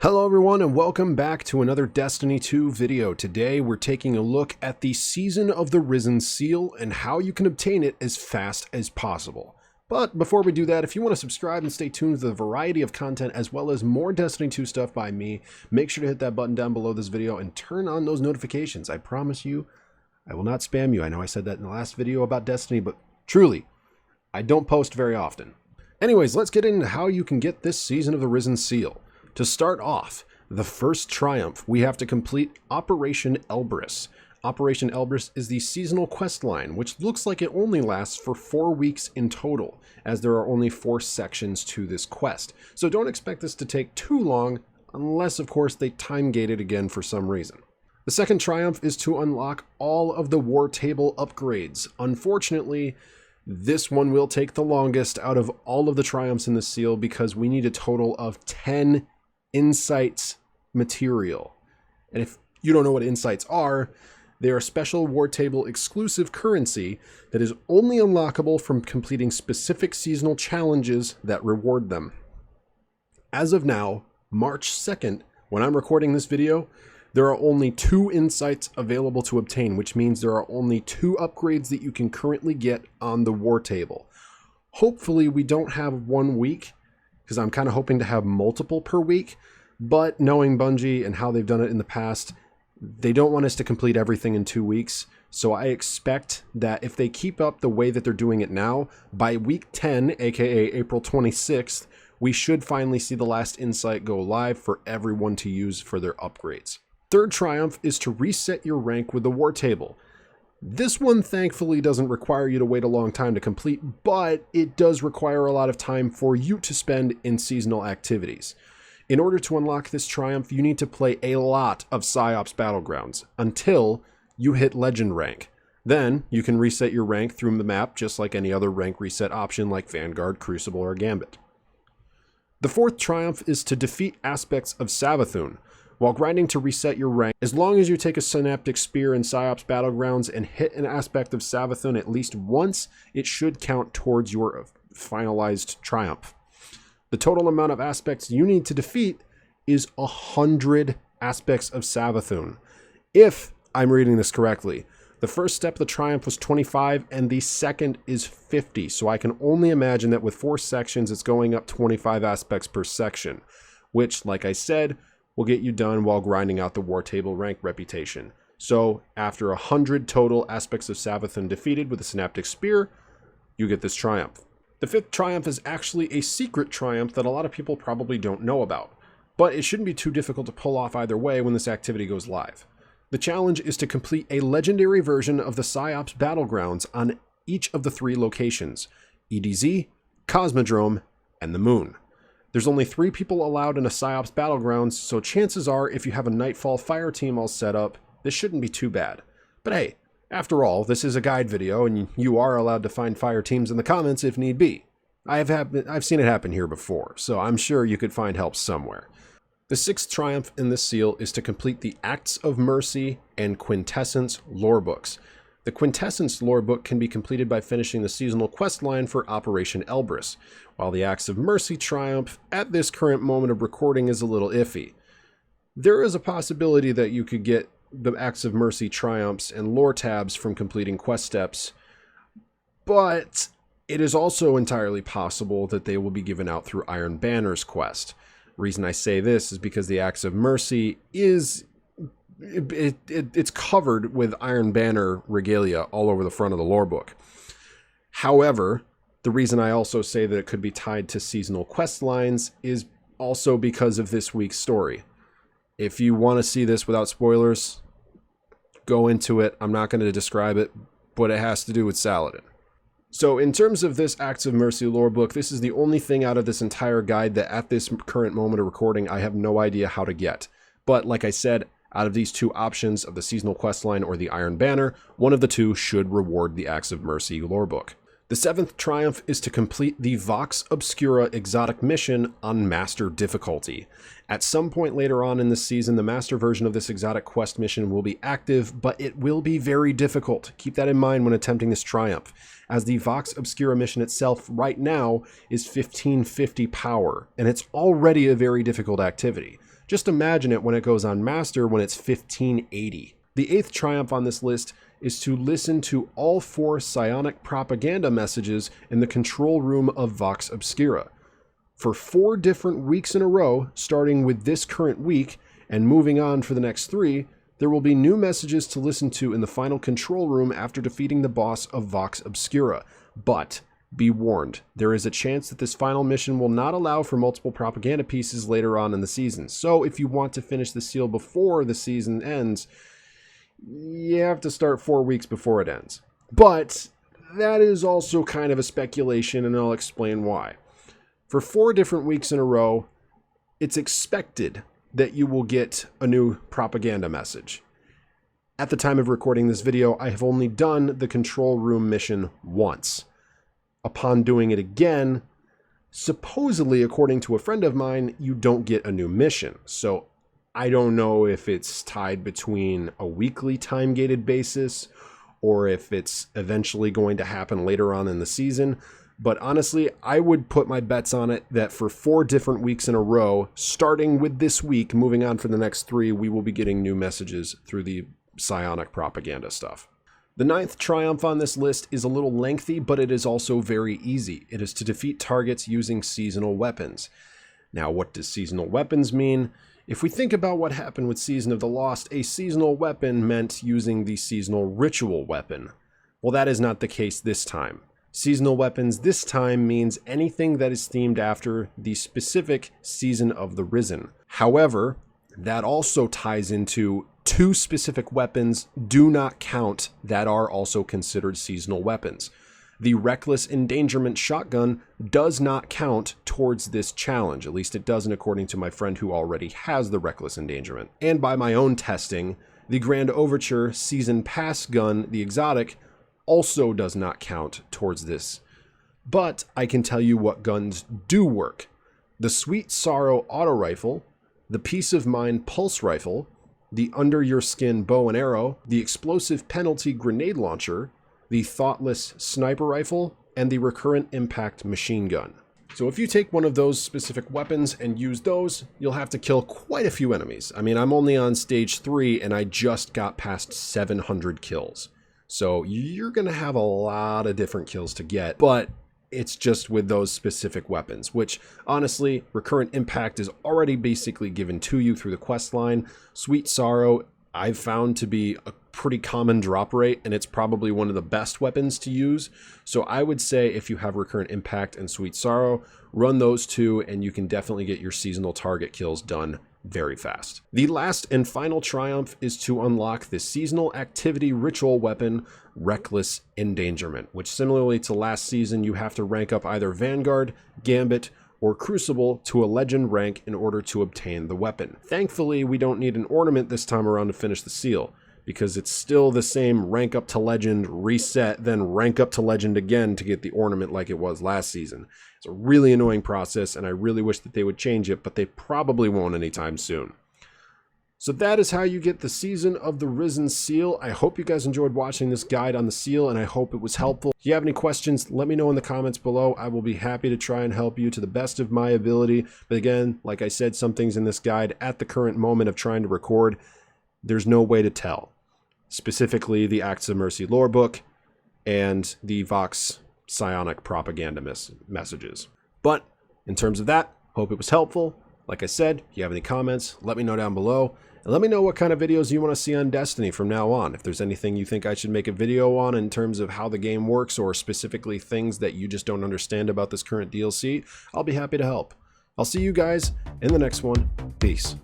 Hello everyone and welcome back to another Destiny 2 video. Today we're taking a look at the Season of the Risen seal and how you can obtain it as fast as possible. But before we do that, if you want to subscribe and stay tuned to the variety of content as well as more Destiny 2 stuff by me, make sure to hit that button down below this video and turn on those notifications. I promise you, I will not spam you. I know I said that in the last video about Destiny, but truly, I don't post very often. Anyways, let's get into how you can get this Season of the Risen seal. To start off, the first triumph, we have to complete Operation Elbrus. Operation Elbrus is the seasonal quest line, which looks like it only lasts for 4 weeks in total, as there are only 4 sections to this quest. So don't expect this to take too long, unless of course they time gate it again for some reason. The second triumph is to unlock all of the war table upgrades. Unfortunately, this one will take the longest out of all of the triumphs in the seal because we need a total of 10 insights material. And if you don't know what insights are, they are special war table exclusive currency that is only unlockable from completing specific seasonal challenges that reward them. As of now, March 2nd, when I'm recording this video, there are only 2 insights available to obtain, which means there are only 2 upgrades that you can currently get on the war table. Hopefully we don't have 1 week, because I'm kind of hoping to have multiple per week, but knowing Bungie and how they've done it in the past, they don't want us to complete everything in 2 weeks. So I expect that if they keep up the way that they're doing it now, by week 10, aka April 26th, we should finally see the last insight go live for everyone to use for their upgrades. Third triumph is to reset your rank with the war table. This one thankfully doesn't require you to wait a long time to complete, but it does require a lot of time for you to spend in seasonal activities. In order to unlock this triumph, you need to play a lot of PsiOps battlegrounds until you hit legend rank. Then you can reset your rank through the map just like any other rank reset option like Vanguard, Crucible, or Gambit. The fourth triumph is to defeat Aspects of Savathun. While grinding to reset your rank, as long as you take a Synaptic Spear in PsiOps Battlegrounds and hit an Aspect of Savathun at least once, it should count towards your finalized triumph. The total amount of aspects you need to defeat is 100 Aspects of Savathun. If I'm reading this correctly, the first step of the triumph was 25 and the second is 50, so I can only imagine that with 4 sections it's going up 25 aspects per section, which, like I said, will get you done while grinding out the war table rank reputation. So after 100 total Aspects of Savathun defeated with a Synaptic Spear, you get this triumph. The fifth triumph is actually a secret triumph that a lot of people probably don't know about, but it shouldn't be too difficult to pull off either way when this activity goes live. The challenge is to complete a legendary version of the PsiOps Battlegrounds on each of the 3 locations, EDZ, Cosmodrome, and the Moon. There's only 3 people allowed in a PsiOps Battlegrounds, so chances are if you have a Nightfall fire team all set up, this shouldn't be too bad. But hey, after all, this is a guide video and you are allowed to find fire teams in the comments if need be. I've seen it happen here before, so I'm sure you could find help somewhere. The sixth triumph in this seal is to complete the Acts of Mercy and Quintessence Lorebooks. The Quintessence Lorebook can be completed by finishing the seasonal quest line for Operation Elbrus, while the Acts of Mercy triumph at this current moment of recording is a little iffy. There is a possibility that you could get the Acts of Mercy triumphs and lore tabs from completing quest steps, but it is also entirely possible that they will be given out through Iron Banner's quest. The reason I say this is because the Acts of Mercy is it's covered with Iron Banner regalia all over the front of the lore book. However, the reason I also say that it could be tied to seasonal quest lines is also because of this week's story. If you want to see this without spoilers, go into it. I'm not going to describe it, but it has to do with Saladin. So in terms of this Acts of Mercy lore book, this is the only thing out of this entire guide that at this current moment of recording I have no idea how to get. But like I said, out of these 2 options of the seasonal questline or the Iron Banner, one of the 2 should reward the Acts of Mercy lore book. The 7th triumph is to complete the Vox Obscura exotic mission on Master difficulty. At some point later on in this season, the Master version of this exotic quest mission will be active, but it will be very difficult. Keep that in mind when attempting this triumph, as the Vox Obscura mission itself right now is 1550 power, and it's already a very difficult activity. Just imagine it when it goes on Master when it's 1580. The 8th triumph on this list is to listen to all 4 psionic propaganda messages in the control room of Vox Obscura. For 4 different weeks in a row, starting with this current week and moving on for the next 3, there will be new messages to listen to in the final control room after defeating the boss of Vox Obscura. But be warned, there is a chance that this final mission will not allow for multiple propaganda pieces later on in the season. So if you want to finish the seal before the season ends, you have to start 4 weeks before it ends. But that is also kind of a speculation, and I'll explain why. For 4 different weeks in a row, it's expected that you will get a new propaganda message. At the time of recording this video, I have only done the control room mission once. Upon doing it again, supposedly, according to a friend of mine, you don't get a new mission. So I don't know if it's tied between a weekly time-gated basis or if it's eventually going to happen later on in the season. But honestly, I would put my bets on it that for 4 different weeks in a row, starting with this week, moving on for the next 3, we will be getting new messages through the psionic propaganda stuff. The 9th triumph on this list is a little lengthy, but it is also very easy. It is to defeat targets using seasonal weapons. Now, what does seasonal weapons mean? If we think about what happened with Season of the Lost, a seasonal weapon meant using the seasonal ritual weapon. Well, that is not the case this time. Seasonal weapons this time means anything that is themed after the specific Season of the Risen. However, that also ties into 2 specific weapons do not count that are also considered seasonal weapons. The Reckless Endangerment Shotgun does not count towards this challenge. At least it doesn't according to my friend who already has the Reckless Endangerment. And by my own testing, the Grand Overture Season Pass gun, the exotic, also does not count towards this. But I can tell you what guns do work. The Sweet Sorrow Auto Rifle, the Peace of Mind Pulse Rifle, the Under Your Skin Bow and Arrow, the Explosive Penalty Grenade Launcher, the Thoughtless Sniper Rifle, and the Recurrent Impact Machine Gun. So if you take one of those specific weapons and use those, you'll have to kill quite a few enemies. I mean, I'm only on stage 3 and I just got past 700 kills. So you're going to have a lot of different kills to get, but it's just with those specific weapons, which honestly, Recurrent Impact is already basically given to you through the quest line. Sweet Sorrow, I've found to be a pretty common drop rate, and it's probably one of the best weapons to use. So I would say if you have Recurrent Impact and Sweet Sorrow, run those 2 and you can definitely get your seasonal target kills done very fast. The last and final triumph is to unlock the seasonal activity ritual weapon, Reckless Endangerment, which similarly to last season, you have to rank up either Vanguard, Gambit, or Crucible to a legend rank in order to obtain the weapon. Thankfully, we don't need an ornament this time around to finish the seal, because it's still the same rank up to legend, reset, then rank up to legend again to get the ornament like it was last season. It's a really annoying process, and I really wish that they would change it, but they probably won't anytime soon. So that is how you get the Season of the Risen seal. I hope you guys enjoyed watching this guide on the seal, and I hope it was helpful. If you have any questions, let me know in the comments below. I will be happy to try and help you to the best of my ability. But again, like I said, some things in this guide at the current moment of trying to record, there's no way to tell. Specifically, the Acts of Mercy lore book and the Vox Psionic propaganda messages. But in terms of that, hope it was helpful. Like I said, if you have any comments, let me know down below. And let me know what kind of videos you want to see on Destiny from now on. If there's anything you think I should make a video on in terms of how the game works, or specifically things that you just don't understand about this current DLC, I'll be happy to help. I'll see you guys in the next one. Peace.